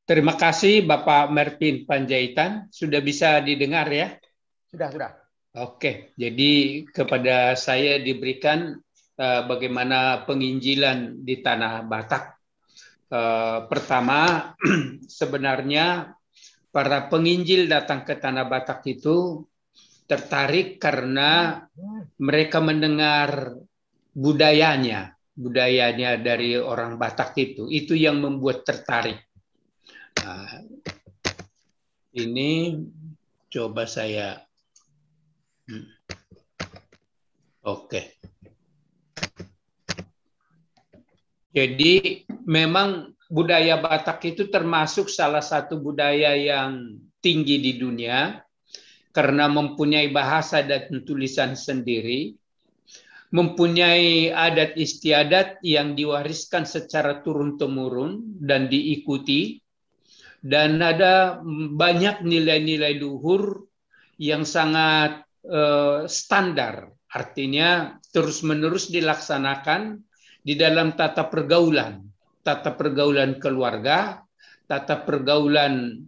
Terima kasih Bapak Mervin Panjaitan. Sudah bisa didengar ya? Sudah. Oke, jadi kepada saya diberikan bagaimana penginjilan di Tanah Batak. Pertama, sebenarnya para penginjil datang ke Tanah Batak itu tertarik karena mereka mendengar budayanya dari orang Batak itu yang membuat tertarik. Nah, ini coba saya. Oke. Jadi memang budaya Batak itu termasuk salah satu budaya yang tinggi di dunia karena mempunyai bahasa dan tulisan sendiri, mempunyai adat istiadat yang diwariskan secara turun-temurun dan diikuti, dan ada banyak nilai-nilai luhur yang sangat standar, artinya terus-menerus dilaksanakan di dalam tata pergaulan keluarga, tata pergaulan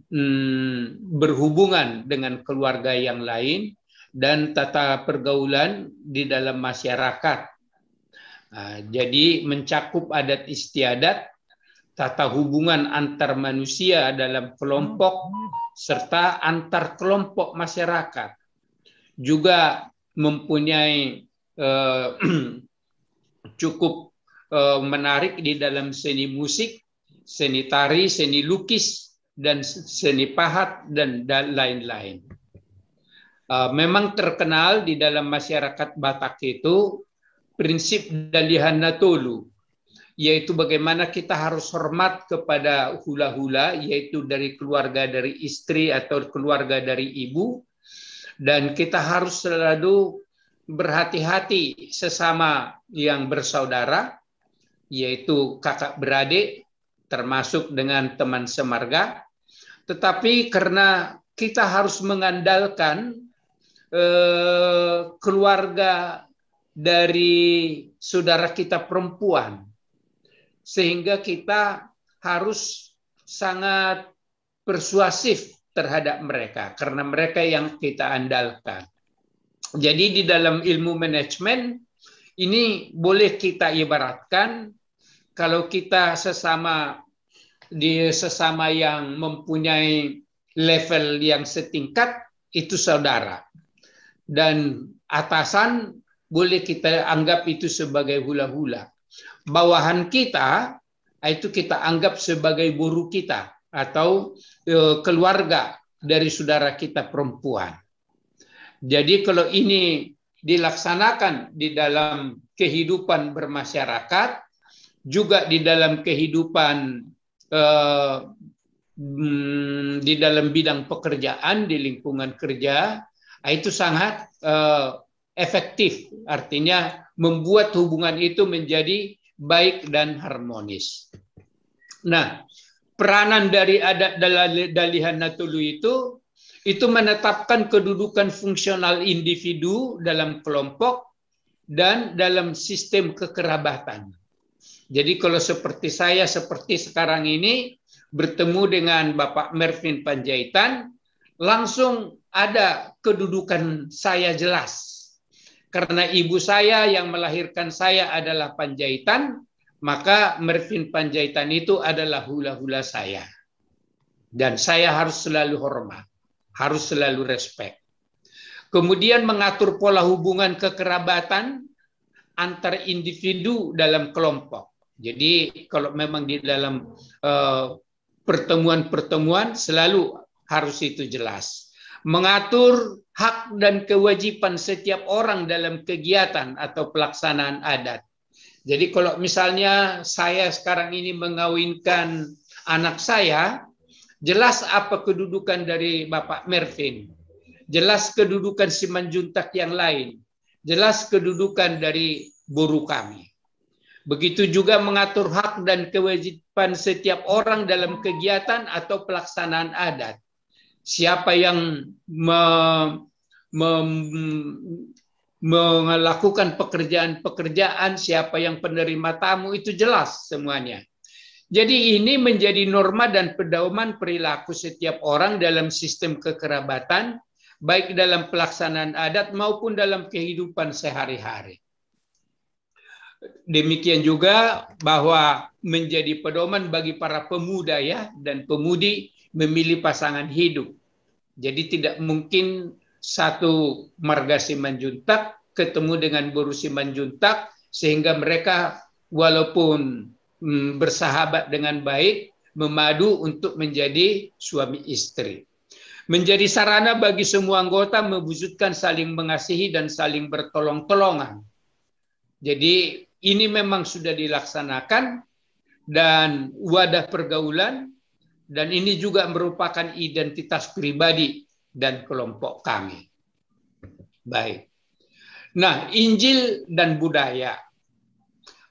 berhubungan dengan keluarga yang lain, dan tata pergaulan di dalam masyarakat. Nah, jadi mencakup adat istiadat, tata hubungan antar manusia dalam kelompok, serta antar kelompok masyarakat. Juga mempunyai cukup menarik di dalam seni musik, seni tari, seni lukis, dan seni pahat, dan lain-lain. Memang terkenal di dalam masyarakat Batak itu prinsip Dalihan Tolu, yaitu bagaimana kita harus hormat kepada hula-hula, yaitu dari keluarga dari istri atau keluarga dari ibu, dan kita harus selalu berhati-hati sesama yang bersaudara, yaitu kakak beradik, termasuk dengan teman semarga. Tetapi karena kita harus mengandalkan keluarga dari saudara kita perempuan, sehingga kita harus sangat persuasif terhadap mereka, karena mereka yang kita andalkan. Jadi di dalam ilmu manajemen ini boleh kita ibaratkan, kalau kita sesama yang mempunyai level yang setingkat, itu saudara. Dan atasan boleh kita anggap itu sebagai hula-hula. Bawahan kita itu kita anggap sebagai buruh kita atau keluarga dari saudara kita perempuan. Jadi kalau ini dilaksanakan di dalam kehidupan bermasyarakat, juga di dalam kehidupan di dalam bidang pekerjaan, di lingkungan kerja, itu sangat efektif. Artinya membuat hubungan itu menjadi baik dan harmonis. Nah, peranan dari adat Dalihan Natulu itu menetapkan kedudukan fungsional individu dalam kelompok dan dalam sistem kekerabatan. Jadi kalau seperti saya, seperti sekarang ini, bertemu dengan Bapak Mervin Panjaitan, langsung ada kedudukan saya jelas. Karena ibu saya yang melahirkan saya adalah Panjaitan, maka Mervin Panjaitan itu adalah hula-hula saya. Dan saya harus selalu hormat, harus selalu respect. Kemudian mengatur pola hubungan kekerabatan antar individu dalam kelompok. Jadi kalau memang di dalam pertemuan-pertemuan selalu harus itu jelas. Mengatur hak dan kewajiban setiap orang dalam kegiatan atau pelaksanaan adat. Jadi kalau misalnya saya sekarang ini mengawinkan anak saya, jelas apa kedudukan dari Bapak Mervin, jelas kedudukan Simanjuntak yang lain, jelas kedudukan dari buruh kami. Begitu juga mengatur hak dan kewajiban setiap orang dalam kegiatan atau pelaksanaan adat. Siapa yang melakukan pekerjaan-pekerjaan, siapa yang penerima tamu, itu jelas semuanya. Jadi ini menjadi norma dan pedoman perilaku setiap orang dalam sistem kekerabatan, baik dalam pelaksanaan adat maupun dalam kehidupan sehari-hari. Demikian juga bahwa menjadi pedoman bagi para pemuda ya dan pemudi memilih pasangan hidup. Jadi tidak mungkin satu marga Simanjuntak ketemu dengan Boru Simanjuntak sehingga mereka walaupun bersahabat dengan baik memadu untuk menjadi suami istri. Menjadi sarana bagi semua anggota mewujudkan saling mengasihi dan saling bertolong-tolongan. Jadi ini memang sudah dilaksanakan dan wadah pergaulan, dan ini juga merupakan identitas pribadi dan kelompok kami. Baik. Nah, Injil dan budaya.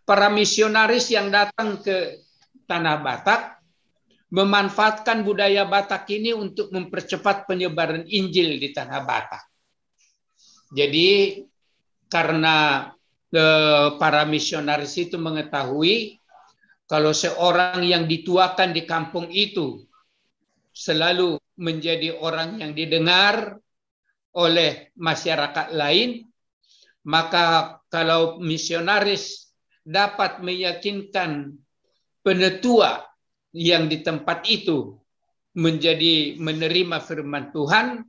Para misionaris yang datang ke Tanah Batak memanfaatkan budaya Batak ini untuk mempercepat penyebaran Injil di Tanah Batak. Jadi karena para misionaris itu mengetahui kalau seorang yang dituakan di kampung itu selalu menjadi orang yang didengar oleh masyarakat lain, maka kalau misionaris dapat meyakinkan penetua yang di tempat itu menjadi menerima firman Tuhan,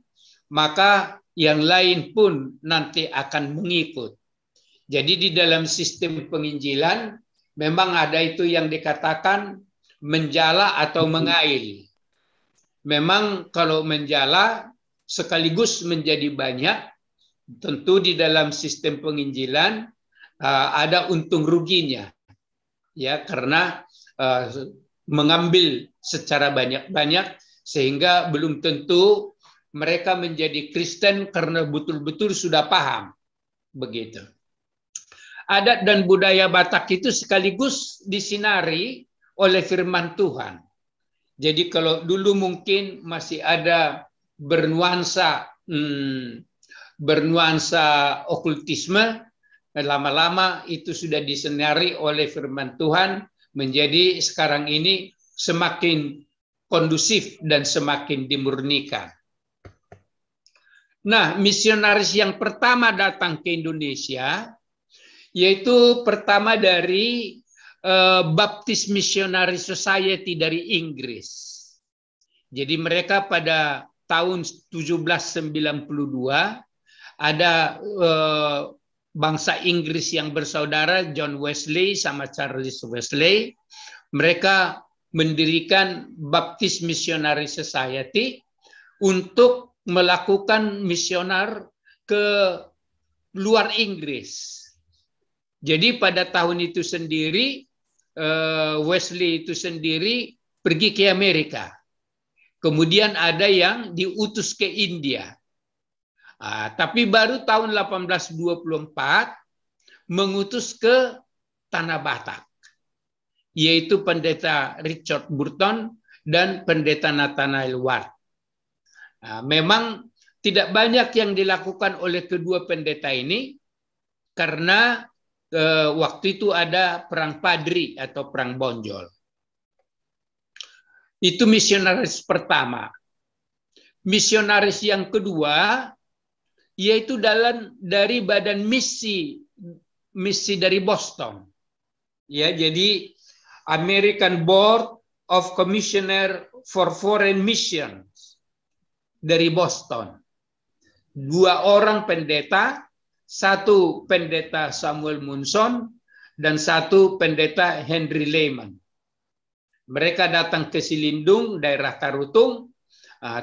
maka yang lain pun nanti akan mengikut. Jadi di dalam sistem penginjilan memang ada itu yang dikatakan menjala atau mengail. Memang kalau menjala sekaligus menjadi banyak, tentu di dalam sistem penginjilan ada untung ruginya, ya karena mengambil secara banyak-banyak sehingga belum tentu mereka menjadi Kristen karena betul-betul sudah paham, begitu. Adat dan budaya Batak itu sekaligus disinari oleh firman Tuhan. Jadi kalau dulu mungkin masih ada bernuansa okultisme, lama-lama itu sudah disinari oleh firman Tuhan menjadi sekarang ini semakin kondusif dan semakin dimurnikan. Nah, misionaris yang pertama datang ke Indonesia yaitu pertama dari Baptist Missionary Society dari Inggris. Jadi mereka pada tahun 1792 ada bangsa Inggris yang bersaudara, John Wesley sama Charles Wesley. Mereka mendirikan Baptist Missionary Society untuk melakukan misionar ke luar Inggris. Jadi pada tahun itu sendiri Wesley itu sendiri pergi ke Amerika. Kemudian ada yang diutus ke India. Tapi baru tahun 1824 mengutus ke Tanah Batak, yaitu pendeta Richard Burton dan pendeta Nathanael Ward. Memang tidak banyak yang dilakukan oleh kedua pendeta ini karena waktu itu ada perang Padri atau perang Bonjol. Itu misionaris pertama. Misionaris yang kedua yaitu dari badan misi dari Boston. Ya, jadi American Board of Commissioner for Foreign Missions dari Boston. 2 orang pendeta, 1 pendeta Samuel Munson dan 1 pendeta Henry Lehman. Mereka datang ke Silindung, daerah Tarutung,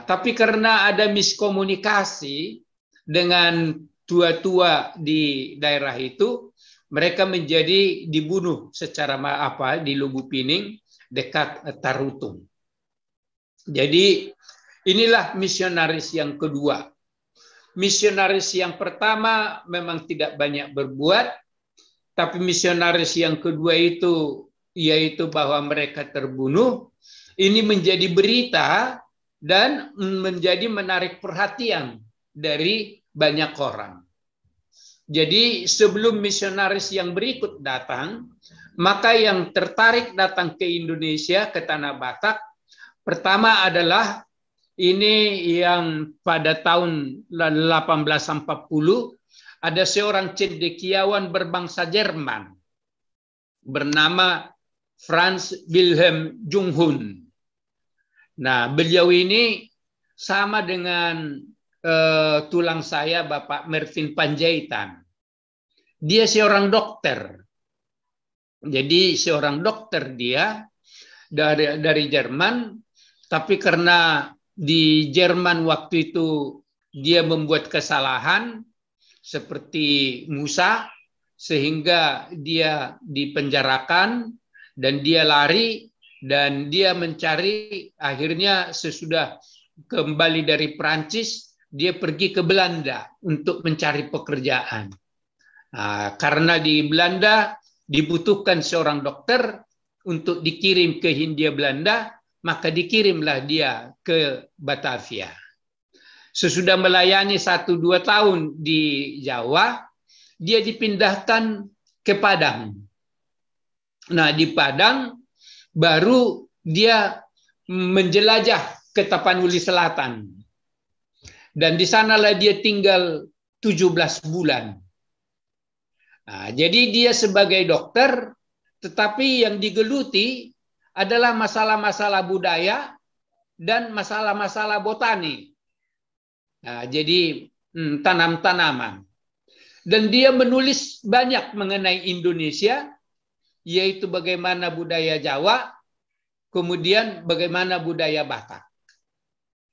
tapi karena ada miskomunikasi dengan tua-tua di daerah itu, mereka menjadi dibunuh secara di Lubupining dekat Tarutung. Jadi inilah misionaris yang kedua. Misionaris yang pertama memang tidak banyak berbuat, tapi misionaris yang kedua itu yaitu bahwa mereka terbunuh, ini menjadi berita dan menjadi menarik perhatian dari banyak orang. Jadi sebelum misionaris yang berikut datang, Maka yang tertarik datang ke Indonesia, ke Tanah Batak, pertama adalah ini yang pada tahun 1840 ada seorang cendekiawan berbangsa Jerman bernama Franz Wilhelm Junghun. Nah, beliau ini sama dengan tulang saya Bapak Mervin Panjaitan. Dia seorang dokter. Jadi seorang dokter dia dari Jerman, tapi karena di Jerman waktu itu dia membuat kesalahan seperti Musa, sehingga dia dipenjarakan dan dia lari dan dia mencari, akhirnya sesudah kembali dari Prancis dia pergi ke Belanda untuk mencari pekerjaan. Nah, karena di Belanda dibutuhkan seorang dokter untuk dikirim ke Hindia Belanda, maka dikirimlah dia ke Batavia. Sesudah melayani 1-2 tahun di Jawa, dia dipindahkan ke Padang. Nah, di Padang baru dia menjelajah ke Tapanuli Selatan. Dan di sanalah dia tinggal 17 bulan. Nah, jadi dia sebagai dokter, tetapi yang digeluti adalah masalah-masalah budaya dan masalah-masalah botani. Nah, jadi tanam-tanaman. Dan dia menulis banyak mengenai Indonesia, yaitu bagaimana budaya Jawa, kemudian bagaimana budaya Batak.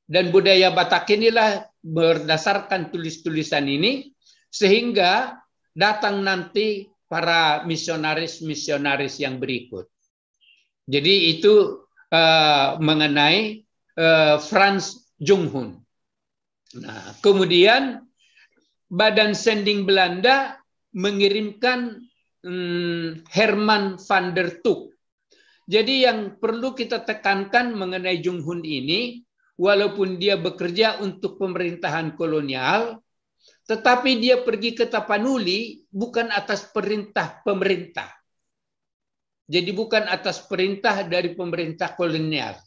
Dan budaya Batak inilah berdasarkan tulis-tulisan ini, sehingga datang nanti para misionaris-misionaris yang berikut. Jadi itu mengenai Franz Junghun. Nah, kemudian Badan Sending Belanda mengirimkan Herman van der Toek. Jadi yang perlu kita tekankan mengenai Junghun ini, walaupun dia bekerja untuk pemerintahan kolonial, tetapi dia pergi ke Tapanuli bukan atas perintah pemerintah. Jadi bukan atas perintah dari pemerintah kolonial.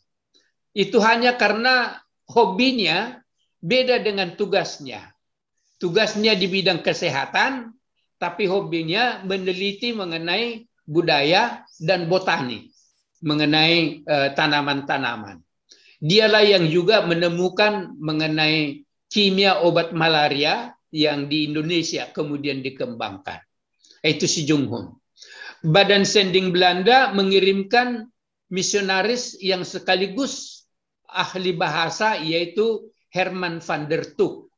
Itu hanya karena hobinya beda dengan tugasnya. Tugasnya di bidang kesehatan, tapi hobinya meneliti mengenai budaya dan botani, mengenai tanaman-tanaman. Dialah yang juga menemukan mengenai kimia obat malaria yang di Indonesia kemudian dikembangkan. Itu si Junghun. Badan Sending Belanda mengirimkan misionaris yang sekaligus ahli bahasa, yaitu Herman van der Toek.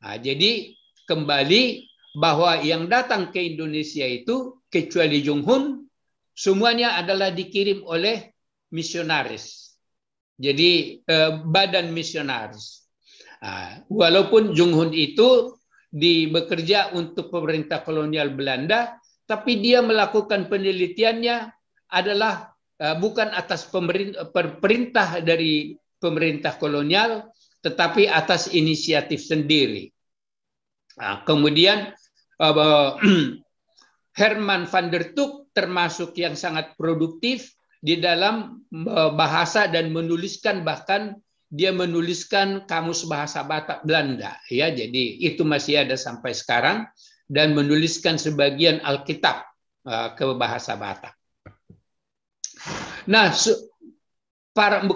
Nah, jadi kembali bahwa yang datang ke Indonesia itu kecuali Junghun, semuanya adalah dikirim oleh misionaris. Jadi badan misionaris. Nah, walaupun Junghun itu bekerja untuk pemerintah kolonial Belanda, tapi dia melakukan penelitiannya adalah bukan atas perintah dari pemerintah kolonial, tetapi atas inisiatif sendiri. Nah, kemudian Herman van der Toek termasuk yang sangat produktif di dalam bahasa dan menuliskan, bahkan dia menuliskan kamus bahasa Batak Belanda, ya. Jadi itu masih ada sampai sekarang, dan menuliskan sebagian Alkitab ke bahasa Batak. Nah,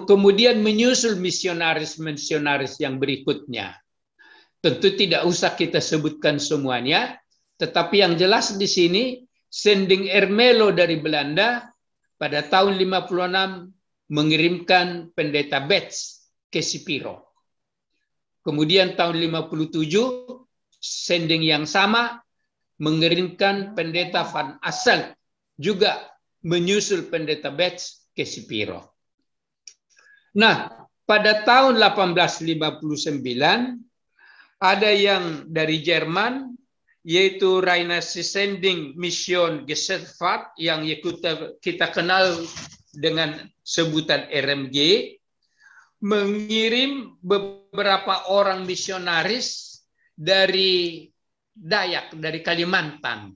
kemudian menyusul misionaris-misionaris yang berikutnya. Tentu tidak usah kita sebutkan semuanya, tetapi yang jelas di sini Sending Ermelo dari Belanda pada tahun 56 mengirimkan pendeta Betz ke Sipiro. Kemudian tahun 57 Sending yang sama mengirimkan pendeta Van Asselt juga menyusul pendeta Betz ke Sipiro. Nah, pada tahun 1859 ada yang dari Jerman, yaitu Reinhard Sending Mission Gesellschaft yang kita kenal dengan sebutan RMG, mengirim beberapa orang misionaris dari Dayak, dari Kalimantan.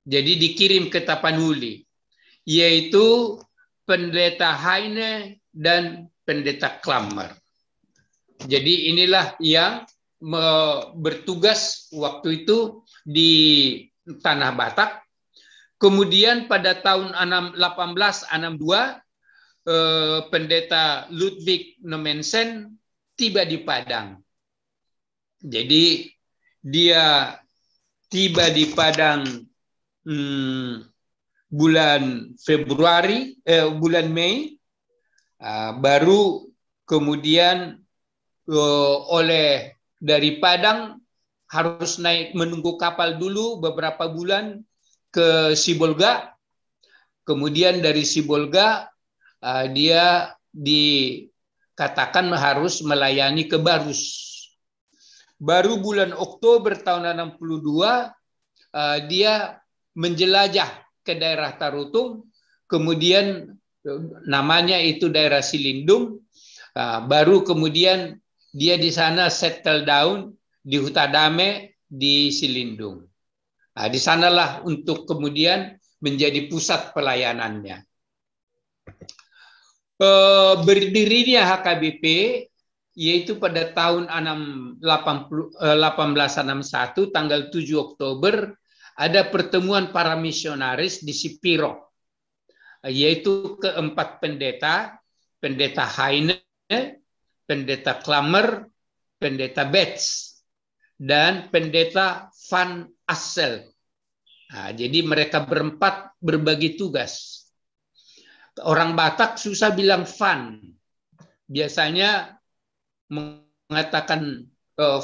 Jadi dikirim ke Tapanuli, yaitu Pendeta Heine dan Pendeta Klammer. Jadi inilah yang bertugas waktu itu di Tanah Batak. Kemudian pada tahun 1862 Pendeta Ludwig Nommensen tiba di Padang. Jadi dia tiba di Padang bulan Februari, bulan Mei, baru kemudian oleh dari Padang harus naik menunggu kapal dulu beberapa bulan ke Sibolga. Kemudian dari Sibolga dia dikatakan harus melayani ke Barus. Baru bulan Oktober tahun 62 dia menjelajah ke daerah Tarutung, kemudian namanya itu daerah Silindung. Baru kemudian dia di sana settle down di Hutadame di Silindung. Di sanalah untuk kemudian menjadi pusat pelayanannya. Berdirinya HKBP yaitu pada tahun 1861 tanggal 7 Oktober ada pertemuan para misionaris di Sipiro, yaitu keempat pendeta, Pendeta Heine, Pendeta Klammer, Pendeta Betts, dan Pendeta Van Assel. Jadi mereka berempat berbagi tugas. Orang Batak susah bilang Van, biasanya mengatakan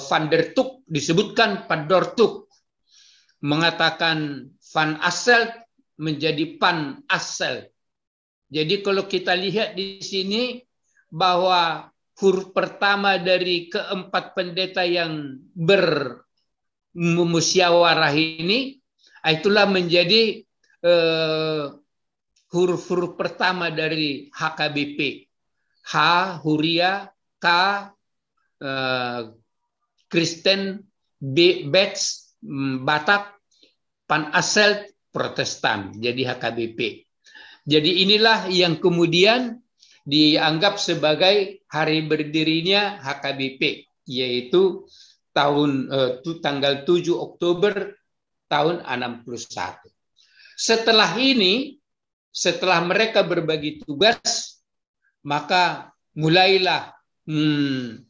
Van der Tuk disebutkan Padortuk, mengatakan Van Assel menjadi Pan Assel. Jadi kalau kita lihat di sini bahwa huruf pertama dari keempat pendeta yang bermusyawarah ini, itulah menjadi huruf-huruf pertama dari HKBP. H, Huria, K, Kristen, B, Betts, Batak, Pan Assel, Protestan. Jadi HKBP. Jadi inilah yang kemudian dianggap sebagai hari berdirinya HKBP, yaitu tanggal 7 Oktober tahun 61. Setelah ini, setelah mereka berbagi tugas, maka mulailah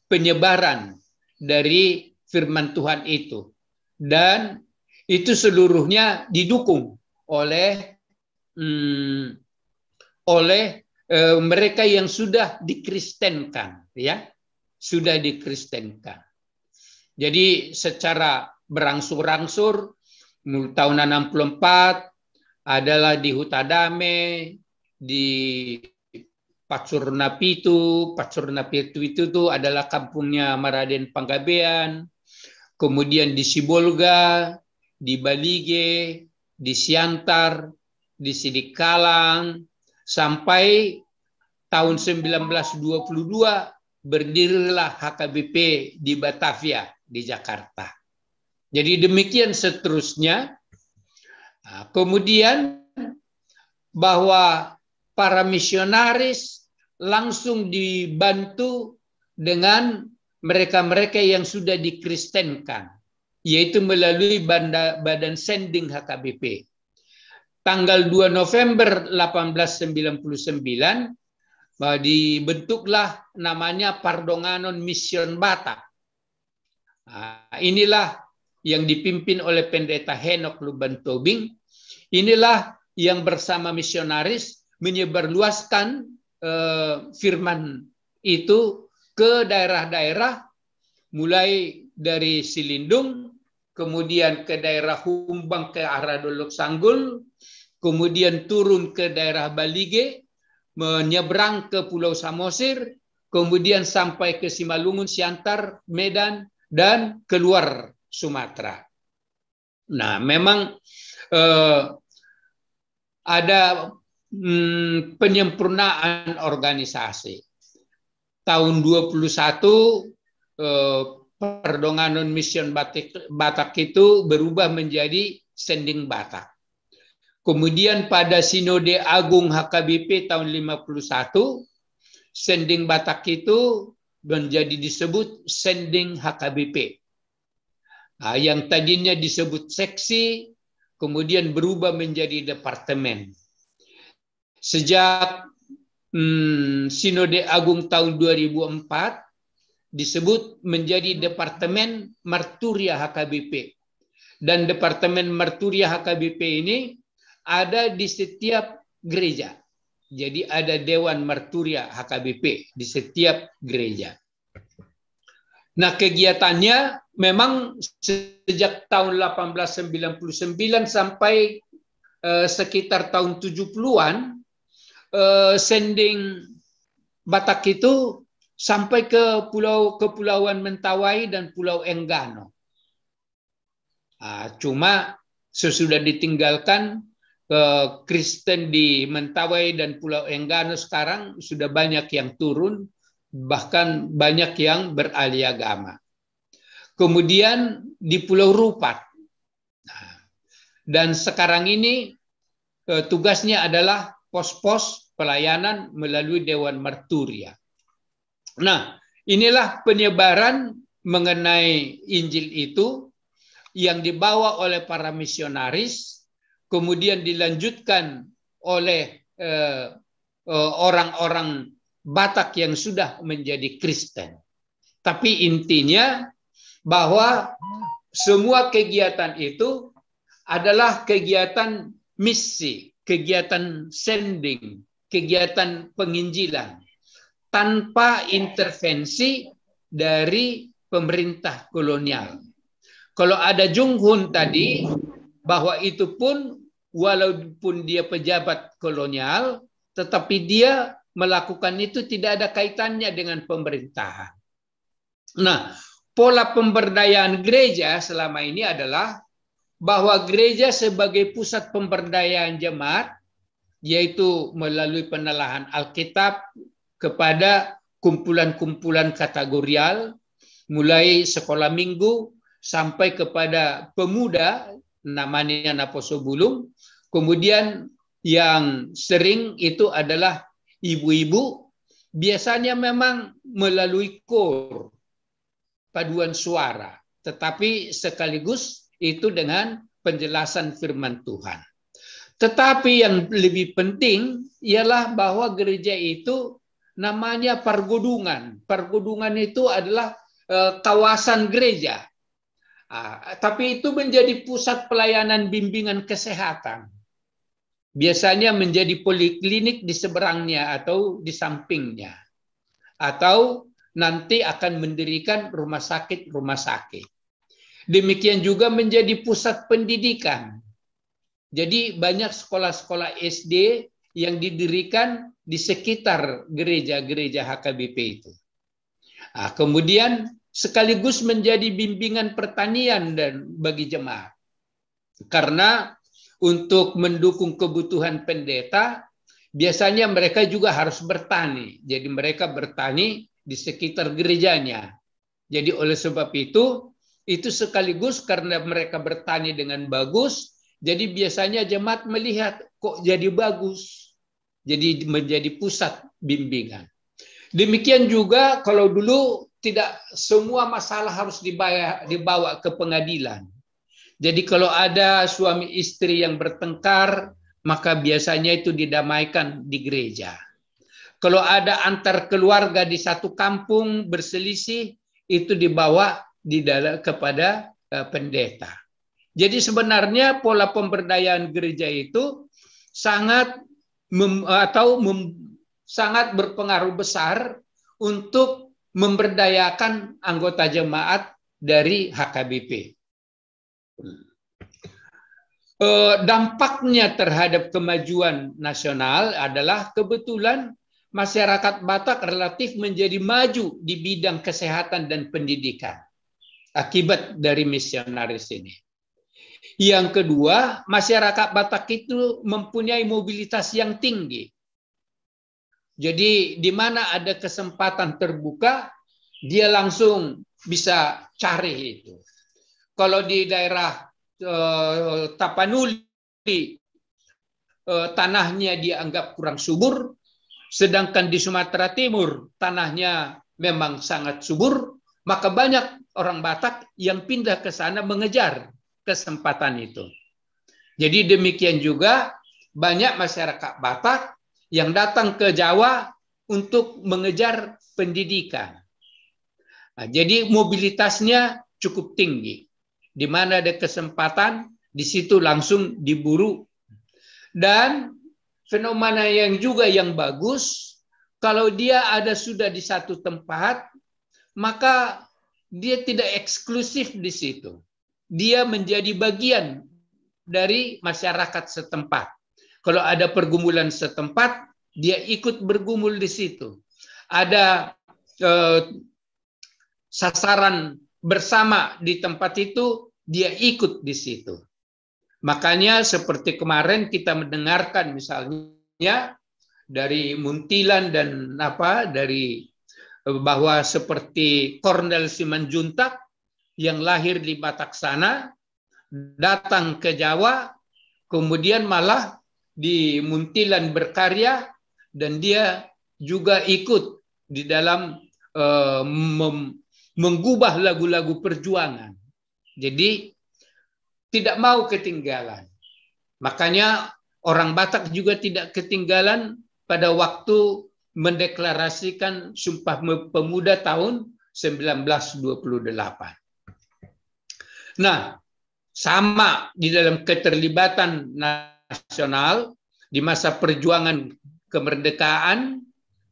penyebaran dari firman Tuhan itu. Dan itu seluruhnya didukung oleh mereka yang sudah dikristenkan, ya, sudah dikristenkan. Jadi secara berangsur-angsur tahun 64 adalah di Hutadame, di Patsurnapitu itu adalah kampungnya Maraden Panggabean, kemudian di Sibolga, di Balige, di Siantar, di Sidikalang, sampai tahun 1922 berdirilah HKBP di Batavia, di Jakarta. Jadi demikian seterusnya. Kemudian bahwa para misionaris langsung dibantu dengan mereka-mereka yang sudah dikristenkan, yaitu melalui Badan Sending HKBP. Tanggal 2 November 1899 dibentuklah namanya Pardonganon Mission Batak. Inilah yang dipimpin oleh Pendeta Henok Luban Tobing. Inilah yang bersama misionaris menyebarluaskan firman itu ke daerah-daerah, mulai dari Silindung, kemudian ke daerah Humbang ke arah Dolok Sanggul, kemudian turun ke daerah Balige, menyeberang ke Pulau Samosir, kemudian sampai ke Simalungun, Siantar, Medan, dan keluar Sumatera. Nah, memang ada penyempurnaan organisasi. Tahun 21 Pardonganon Mission Batak itu berubah menjadi Sending Batak. Kemudian pada Sinode Agung HKBP tahun 51, Sending Batak itu menjadi disebut Sending HKBP. Nah, yang tadinya disebut seksi, kemudian berubah menjadi departemen. Sejak Sinode Agung tahun 2004, disebut menjadi Departemen Marturia HKBP. Dan Departemen Marturia HKBP ini ada di setiap gereja. Jadi ada Dewan Marturia HKBP di setiap gereja. Nah, kegiatannya memang sejak tahun 1899 sampai sekitar tahun 70-an, Sending Batak itu sampai ke Kepulauan Mentawai dan Pulau Enggano. Cuma sesudah ditinggalkan, Kristen di Mentawai dan Pulau Enggano sekarang sudah banyak yang turun, bahkan banyak yang beralih agama. Kemudian di Pulau Rupat. Dan sekarang ini tugasnya adalah pos-pos pelayanan melalui Dewan Marturia. Nah, inilah penyebaran mengenai Injil itu yang dibawa oleh para misionaris, kemudian dilanjutkan oleh orang-orang Batak yang sudah menjadi Kristen. Tapi intinya bahwa semua kegiatan itu adalah kegiatan misi, kegiatan sending, kegiatan penginjilan, tanpa intervensi dari pemerintah kolonial. Kalau ada Jung Hun tadi, bahwa itu pun walaupun dia pejabat kolonial, tetapi dia melakukan itu tidak ada kaitannya dengan pemerintahan. Nah, pola pemberdayaan gereja selama ini adalah bahwa gereja sebagai pusat pemberdayaan jemaat, yaitu melalui penelahan Alkitab kepada kumpulan-kumpulan kategorial, mulai sekolah minggu sampai kepada pemuda, namanya Naposo Bulung. Kemudian yang sering itu adalah ibu-ibu, biasanya memang melalui kor, paduan suara, tetapi sekaligus itu dengan penjelasan firman Tuhan. Tetapi yang lebih penting ialah bahwa gereja itu namanya pergudungan. Pergudungan itu adalah kawasan gereja. Tapi itu menjadi pusat pelayanan bimbingan kesehatan. Biasanya menjadi poliklinik di seberangnya atau di sampingnya. Atau nanti akan mendirikan rumah sakit. Demikian juga menjadi pusat pendidikan. Jadi banyak sekolah-sekolah SD yang didirikan di sekitar gereja-gereja HKBP itu. Kemudian sekaligus menjadi bimbingan pertanian dan bagi jemaat. Karena untuk mendukung kebutuhan pendeta, biasanya mereka juga harus bertani. Jadi mereka bertani di sekitar gerejanya. Jadi oleh sebab itu sekaligus karena mereka bertani dengan bagus, jadi biasanya jemaat melihat kok jadi bagus. Jadi menjadi pusat bimbingan. Demikian juga kalau dulu tidak semua masalah harus dibawa ke pengadilan. Jadi kalau ada suami istri yang bertengkar, maka biasanya itu didamaikan di gereja. Kalau ada antar keluarga di satu kampung berselisih, itu dibawa kepada pendeta. Jadi sebenarnya pola pemberdayaan gereja itu sangat sangat berpengaruh besar untuk memberdayakan anggota jemaat dari HKBP. Dampaknya terhadap kemajuan nasional adalah kebetulan masyarakat Batak relatif menjadi maju di bidang kesehatan dan pendidikan akibat dari misionaris ini. Yang kedua, masyarakat Batak itu mempunyai mobilitas yang tinggi. Jadi di mana ada kesempatan terbuka, dia langsung bisa cari itu. Kalau di daerah Tapanuli tanahnya dianggap kurang subur, sedangkan di Sumatera Timur tanahnya memang sangat subur, maka banyak orang Batak yang pindah ke sana mengejar kesempatan itu. Jadi demikian juga banyak masyarakat Batak yang datang ke Jawa untuk mengejar pendidikan. Nah, jadi mobilitasnya cukup tinggi. Di mana ada kesempatan, di situ langsung diburu. Dan fenomena yang juga yang bagus, kalau dia ada sudah di satu tempat, maka dia tidak eksklusif di situ. Dia menjadi bagian dari masyarakat setempat. Kalau ada pergumulan setempat, dia ikut bergumul di situ. Ada sasaran bersama di tempat itu, dia ikut di situ. Makanya seperti kemarin kita mendengarkan misalnya dari Muntilan dan dari bahwa seperti Cornel Simanjuntak yang lahir di Batak sana datang ke Jawa, kemudian malah di Muntilan berkarya dan dia juga ikut di dalam menggubah lagu-lagu perjuangan. Jadi tidak mau ketinggalan. Makanya orang Batak juga tidak ketinggalan pada waktu mendeklarasikan Sumpah Pemuda tahun 1928. Nah, sama di dalam keterlibatan nasional di masa perjuangan kemerdekaan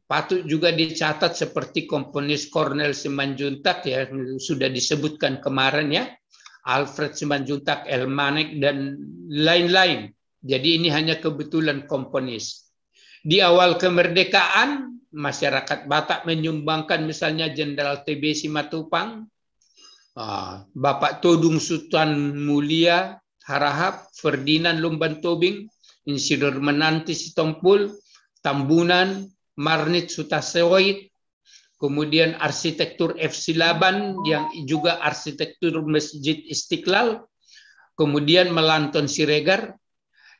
patut juga dicatat seperti komponis Cornel Simanjuntak ya, sudah disebutkan kemarin ya, Alfred Simanjuntak, Elmanek dan lain-lain. Jadi ini hanya kebetulan komponis. Di awal kemerdekaan masyarakat Batak menyumbangkan misalnya Jenderal TB Simatupang, Bapak Todung Sultan Mulia Harahap, Ferdinand Lumban Tobing, Insinyur Menanti Sitompul, Tambunan, Marnit Sutasewoid, kemudian arsitektur F. Silaban yang juga arsitektur Masjid Istiqlal, kemudian Melanton Siregar,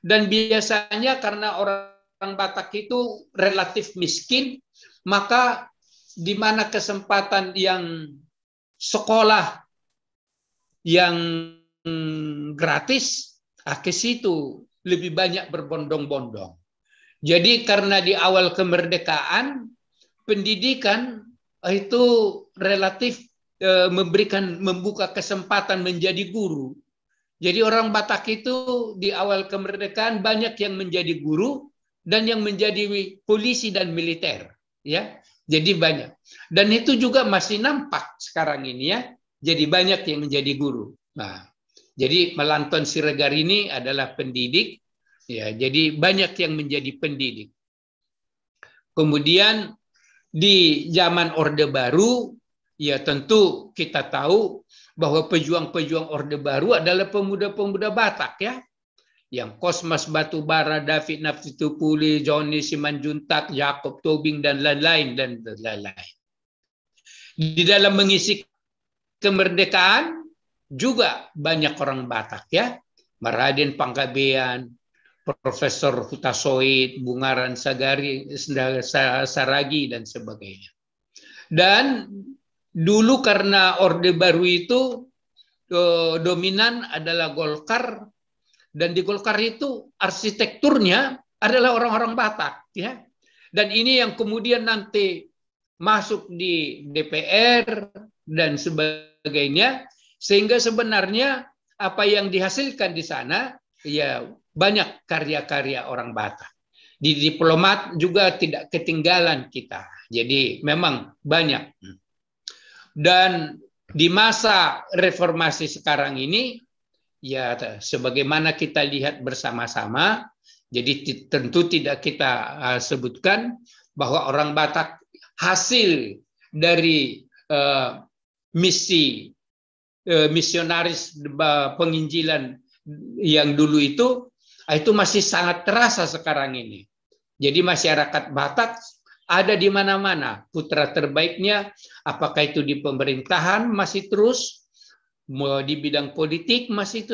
dan biasanya karena orang Batak itu relatif miskin, maka di mana kesempatan yang sekolah yang gratis, ke situ lebih banyak berbondong-bondong. Jadi karena di awal kemerdekaan, pendidikan itu relatif membuka kesempatan menjadi guru. Jadi orang Batak itu di awal kemerdekaan banyak yang menjadi guru dan yang menjadi polisi dan militer, ya. Jadi banyak. Dan itu juga masih nampak sekarang ini ya. Jadi banyak yang menjadi guru. Nah, jadi Melanton Siregar ini adalah pendidik, ya. Jadi banyak yang menjadi pendidik. Kemudian di zaman Orde Baru, ya tentu kita tahu bahwa pejuang-pejuang Orde Baru adalah pemuda-pemuda Batak ya. Yang Kosmas Batubara, David Nafitupuli, Johnny Simanjuntak, Jacob Tobing dan lain-lain Di dalam mengisi kemerdekaan juga banyak orang Batak ya. Maraden Panggabean, Profesor Hutasoid, Bungaran Sagari, Saragi dan sebagainya. Dan dulu karena Orde Baru itu dominan adalah Golkar, dan di Golkar itu arsitekturnya adalah orang-orang Batak ya. Dan ini yang kemudian nanti masuk di DPR dan sebagainya, sehingga sebenarnya apa yang dihasilkan di sana ya banyak karya-karya orang Batak. Di diplomat juga tidak ketinggalan kita. Jadi memang banyak. Dan di masa reformasi sekarang ini ya sebagaimana kita lihat bersama-sama, jadi tentu tidak kita sebutkan bahwa orang Batak hasil dari misi misionaris penginjilan yang dulu itu masih sangat terasa sekarang ini. Jadi masyarakat Batak ada di mana-mana. Putra terbaiknya apakah itu di pemerintahan masih terus, di bidang politik masih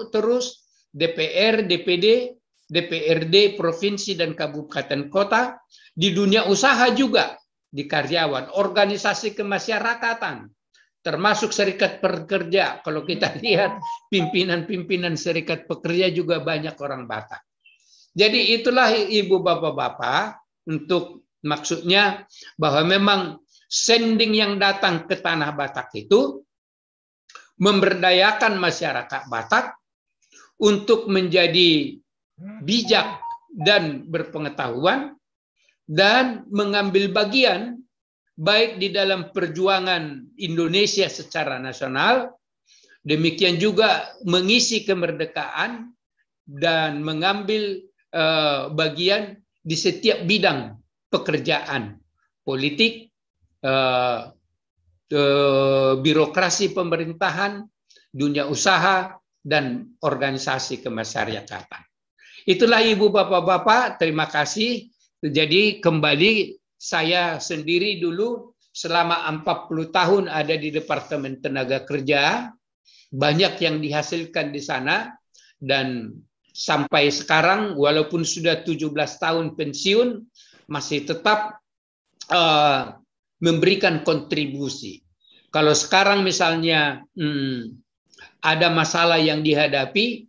terus, DPR, DPD, DPRD, provinsi, dan kabupaten kota, di dunia usaha juga, di karyawan, organisasi kemasyarakatan, termasuk serikat pekerja. Kalau kita lihat pimpinan-pimpinan serikat pekerja juga banyak orang Batak. Jadi itulah ibu bapak-bapak, untuk maksudnya bahwa memang sending yang datang ke tanah Batak itu memberdayakan masyarakat Batak untuk menjadi bijak dan berpengetahuan dan mengambil bagian baik di dalam perjuangan Indonesia secara nasional, demikian juga mengisi kemerdekaan dan mengambil bagian di setiap bidang pekerjaan politik, birokrasi pemerintahan, dunia usaha, dan organisasi kemasyarakatan. Itulah ibu bapak-bapak, terima kasih. Jadi kembali saya sendiri dulu selama 40 tahun ada di Departemen Tenaga Kerja, banyak yang dihasilkan di sana, dan sampai sekarang walaupun sudah 17 tahun pensiun masih tetap memberikan kontribusi. Kalau sekarang misalnya ada masalah yang dihadapi,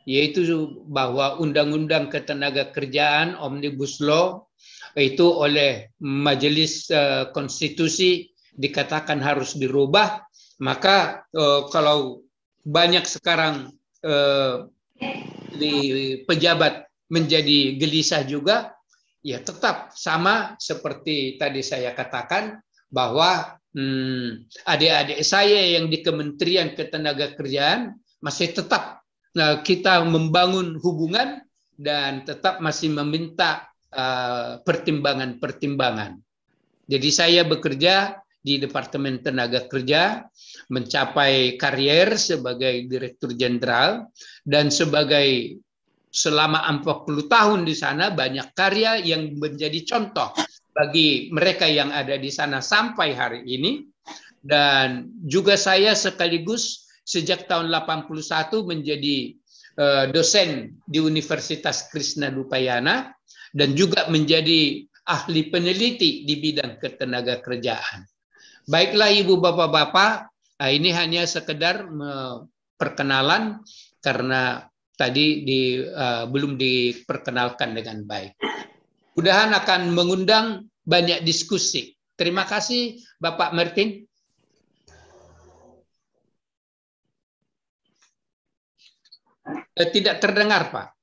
yaitu bahwa Undang-Undang Ketenagakerjaan Omnibus Law itu oleh Majelis Konstitusi dikatakan harus dirubah, maka kalau banyak sekarang di pejabat menjadi gelisah juga, ya tetap sama seperti tadi saya katakan bahwa adik-adik saya yang di Kementerian Ketenagakerjaan masih tetap kita membangun hubungan dan tetap masih meminta pertimbangan-pertimbangan. Jadi saya bekerja di Departemen Tenaga Kerja, mencapai karier sebagai Direktur Jenderal, dan sebagai selama 40 tahun di sana banyak karya yang menjadi contoh bagi mereka yang ada di sana sampai hari ini. Dan juga saya sekaligus sejak tahun 81 menjadi dosen di Universitas Krisnadupayana dan juga menjadi ahli peneliti di bidang ketenagakerjaan. Baiklah ibu bapak-bapak, ini hanya sekedar perkenalan karena tadi belum diperkenalkan dengan baik. Mudah-mudahan akan mengundang banyak diskusi. Terima kasih Bapak Martin. Tidak terdengar Pak.